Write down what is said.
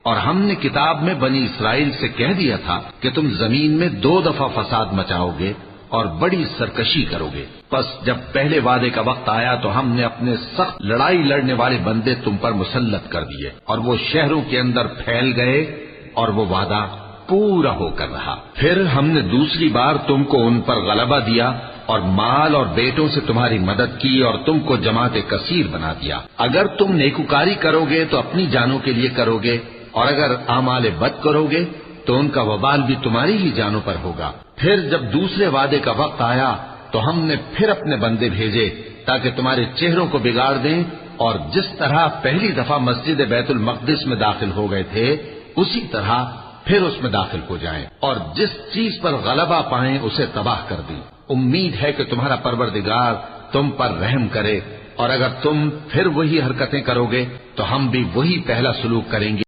और हमने किताब में बनी इसराइल से कह दिया था कि तुम जमीन में 2 दफा फसाद मचाओगे और बड़ी सरकशी करोगे। बस जब पहले वादे का वक्त आया तो हमने अपने सख्त लड़ाई लड़ने वाले बंदे तुम पर मुसल्लत कर दिए और वो शहरों के अंदर फैल गए और वो वादा पूरा होकर रहा। फिर हमने दूसरी बार तुमको उन पर गलबा दिया और माल और बेटों से तुम्हारी मदद की और तुमको जमाते कसीर बना दिया। अगर तुम नेकुकारी करोगे तो अपनी जानों के लिए करोगे और अगर आमाले बद करोगे तो उनका वबाल भी तुम्हारी ही जानों पर होगा। फिर जब दूसरे वादे का वक्त आया तो हमने फिर अपने बंदे भेजे ताकि तुम्हारे चेहरों को बिगाड़ दें और जिस तरह पहली दफा मस्जिद बैतुल मक़दिस में दाखिल हो गए थे उसी तरह फिर उसमें दाखिल हो जाएं और जिस चीज पर गलबा पाएं उसे तबाह कर दें। उम्मीद है कि तुम्हारा परवरदिगार तुम पर रहम करे और अगर तुम फिर वही हरकतें करोगे तो हम भी वही पहला सलूक करेंगे